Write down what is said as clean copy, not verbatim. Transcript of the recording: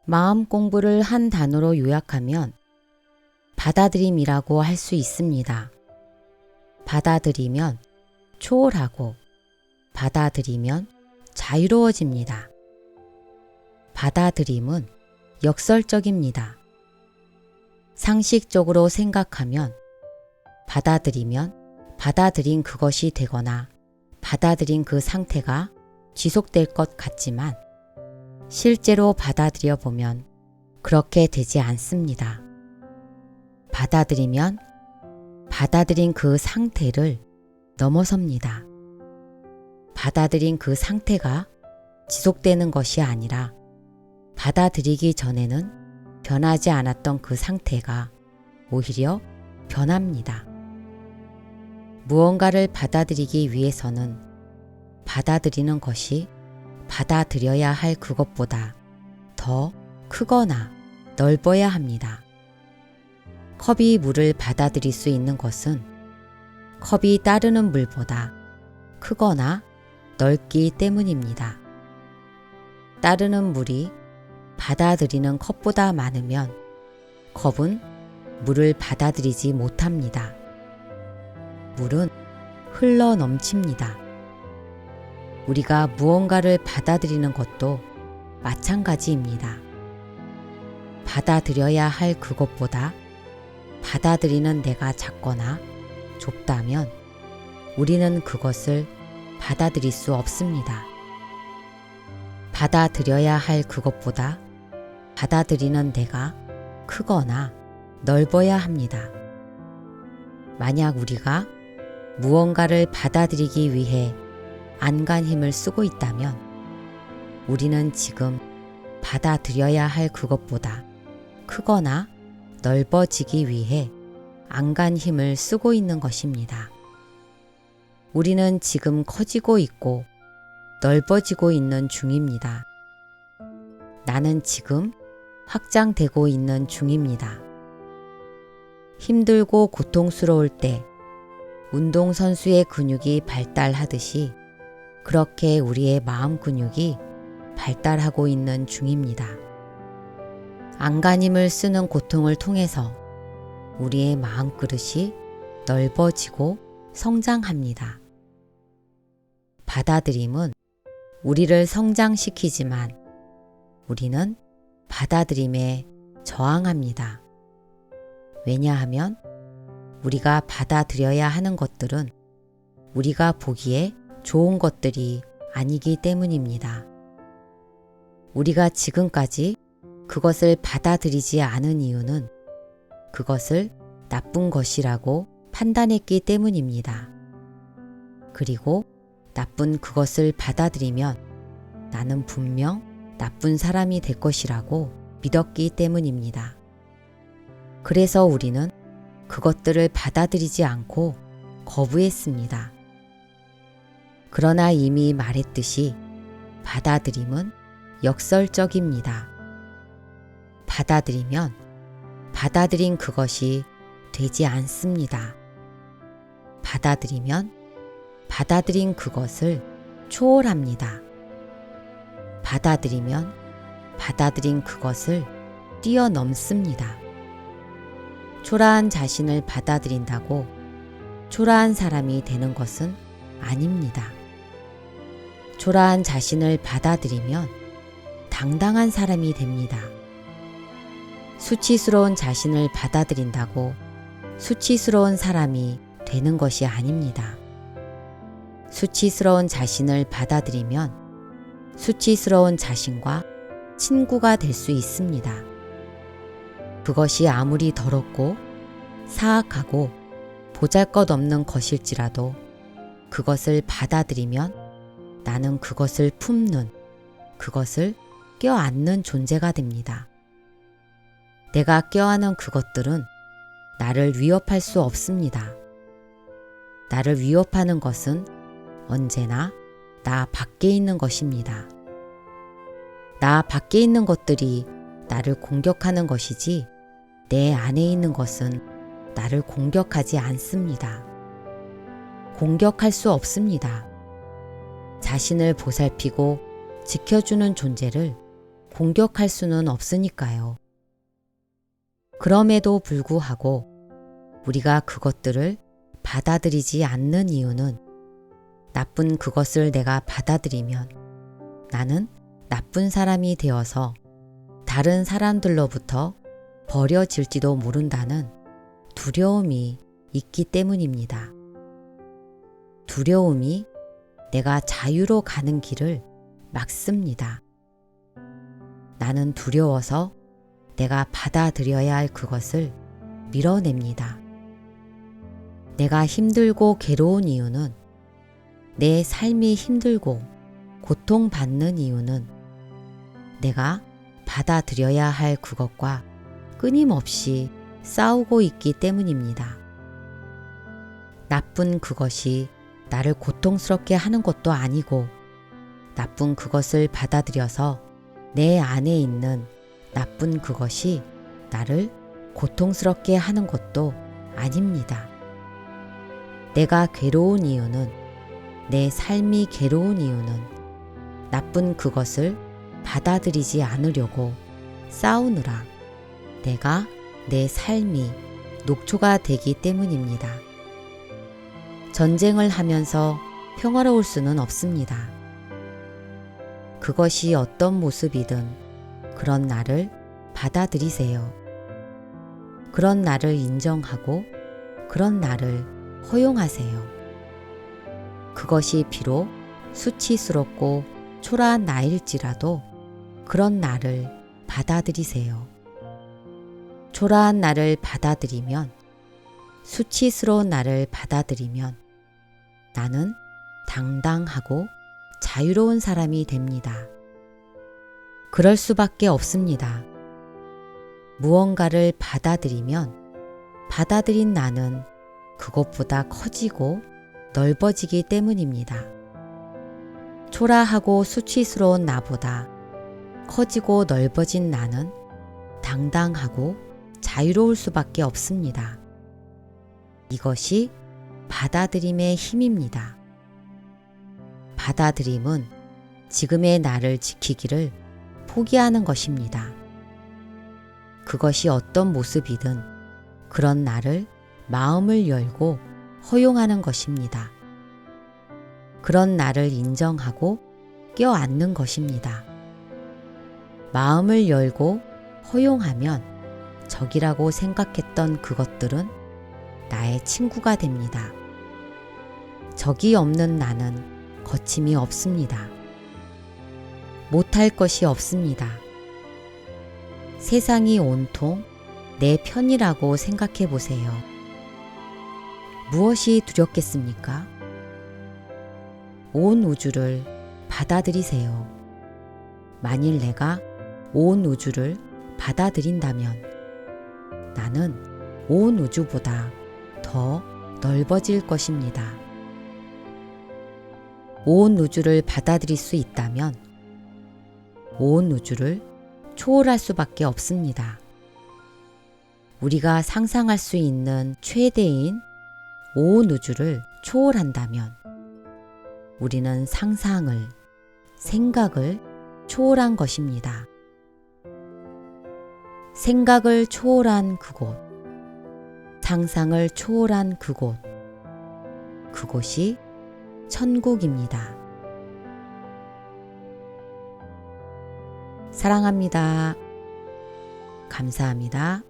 마음 공부를 한 단어로 요약하면 받아들임이라고 할 수 있습니다. 받아들이면 초월하고 받아들이면 자유로워집니다. 받아들임은 역설적입니다. 상식적으로 생각하면 받아들이면 받아들인 그것이 되거나 받아들인 그 상태가 지속될 것 같지만 실제로 받아들여 보면 그렇게 되지 않습니다. 받아들이면 받아들인 그 상태를 넘어섭니다. 받아들인 그 상태가 지속되는 것이 아니라 받아들이기 전에는 변하지 않았던 그 상태가 오히려 변합니다. 무언가를 받아들이기 위해서는 받아들이는 것이 받아들여야 할 그것보다 더 크거나 넓어야 합니다. 컵이 물을 받아들일 수 있는 것은 컵이 따르는 물보다 크거나 넓기 때문입니다. 따르는 물이 받아들이는 컵보다 많으면 컵은 물을 받아들이지 못합니다. 물은 흘러 넘칩니다. 우리가 무언가를 받아들이는 것도 마찬가지입니다. 받아들여야 할 그것보다 받아들이는 내가 작거나 좁다면 우리는 그것을 받아들일 수 없습니다. 받아들여야 할 그것보다 받아들이는 내가 크거나 넓어야 합니다. 만약 우리가 무언가를 받아들이기 위해 안간 힘을 쓰고 있다면 우리는 지금 받아들여야 할 그것보다 크거나 넓어지기 위해 안간 힘을 쓰고 있는 것입니다. 우리는 지금 커지고 있고 넓어지고 있는 중입니다. 나는 지금 확장되고 있는 중입니다. 힘들고 고통스러울 때 운동선수의 근육이 발달하듯이 그렇게 우리의 마음 근육이 발달하고 있는 중입니다. 안간힘을 쓰는 고통을 통해서 우리의 마음 그릇이 넓어지고 성장합니다. 받아들임은 우리를 성장시키지만 우리는 받아들임에 저항합니다. 왜냐하면 우리가 받아들여야 하는 것들은 우리가 보기에 좋은 것들이 아니기 때문입니다. 우리가 지금까지 그것을 받아들이지 않은 이유는 그것을 나쁜 것이라고 판단했기 때문입니다. 그리고 나쁜 그것을 받아들이면 나는 분명 나쁜 사람이 될 것이라고 믿었기 때문입니다. 그래서 우리는 그것들을 받아들이지 않고 거부했습니다. 그러나 이미 말했듯이 받아들임은 역설적입니다. 받아들이면 받아들인 그것이 되지 않습니다. 받아들이면 받아들인 그것을 초월합니다. 받아들이면 받아들인 그것을 뛰어넘습니다. 초라한 자신을 받아들인다고 초라한 사람이 되는 것은 아닙니다. 초라한 자신을 받아들이면 당당한 사람이 됩니다. 수치스러운 자신을 받아들인다고 수치스러운 사람이 되는 것이 아닙니다. 수치스러운 자신을 받아들이면 수치스러운 자신과 친구가 될 수 있습니다. 그것이 아무리 더럽고 사악하고 보잘것없는 것일지라도 그것을 받아들이면 나는 그것을 품는, 그것을 껴안는 존재가 됩니다. 내가 껴안은 그것들은 나를 위협할 수 없습니다. 나를 위협하는 것은 언제나 나 밖에 있는 것입니다. 나 밖에 있는 것들이 나를 공격하는 것이지 내 안에 있는 것은 나를 공격하지 않습니다. 공격할 수 없습니다. 자신을 보살피고 지켜주는 존재를 공격할 수는 없으니까요. 그럼에도 불구하고 우리가 그것들을 받아들이지 않는 이유는 나쁜 그것을 내가 받아들이면 나는 나쁜 사람이 되어서 다른 사람들로부터 버려질지도 모른다는 두려움이 있기 때문입니다. 두려움이 내가 자유로 가는 길을 막습니다. 나는 두려워서 내가 받아들여야 할 그것을 밀어냅니다. 내가 힘들고 괴로운 이유는 내 삶이 힘들고 고통받는 이유는 내가 받아들여야 할 그것과 끊임없이 싸우고 있기 때문입니다. 나쁜 그것이 나를 고통스럽게 하는 것도 아니고 나쁜 그것을 받아들여서 내 안에 있는 나쁜 그것이 나를 고통스럽게 하는 것도 아닙니다. 내가 괴로운 이유는 내 삶이 괴로운 이유는 나쁜 그것을 받아들이지 않으려고 싸우느라 내가 내 삶이 녹초가 되기 때문입니다. 전쟁을 하면서 평화로울 수는 없습니다. 그것이 어떤 모습이든 그런 나를 받아들이세요. 그런 나를 인정하고 그런 나를 허용하세요. 그것이 비록 수치스럽고 초라한 나일지라도 그런 나를 받아들이세요. 초라한 나를 받아들이면, 수치스러운 나를 받아들이면 나는 당당하고 자유로운 사람이 됩니다. 그럴 수밖에 없습니다. 무언가를 받아들이면 받아들인 나는 그것보다 커지고 넓어지기 때문입니다. 초라하고 수치스러운 나보다 커지고 넓어진 나는 당당하고 자유로울 수밖에 없습니다. 이것이 받아들임의 힘입니다. 받아들임은 지금의 나를 지키기를 포기하는 것입니다. 그것이 어떤 모습이든 그런 나를 마음을 열고 허용하는 것입니다. 그런 나를 인정하고 껴안는 것입니다. 마음을 열고 허용하면 적이라고 생각했던 그것들은 나의 친구가 됩니다. 적이 없는 나는 거침이 없습니다. 못할 것이 없습니다. 세상이 온통 내 편이라고 생각해 보세요. 무엇이 두렵겠습니까? 온 우주를 받아들이세요. 만일 내가 온 우주를 받아들인다면 나는 온 우주보다 더 넓어질 것입니다. 온 우주를 받아들일 수 있다면 온 우주를 초월할 수밖에 없습니다. 우리가 상상할 수 있는 최대인 온 우주를 초월한다면 우리는 상상을, 생각을 초월한 것입니다. 생각을 초월한 그곳, 상상을 초월한 그곳, 그곳이 천국입니다. 사랑합니다. 감사합니다.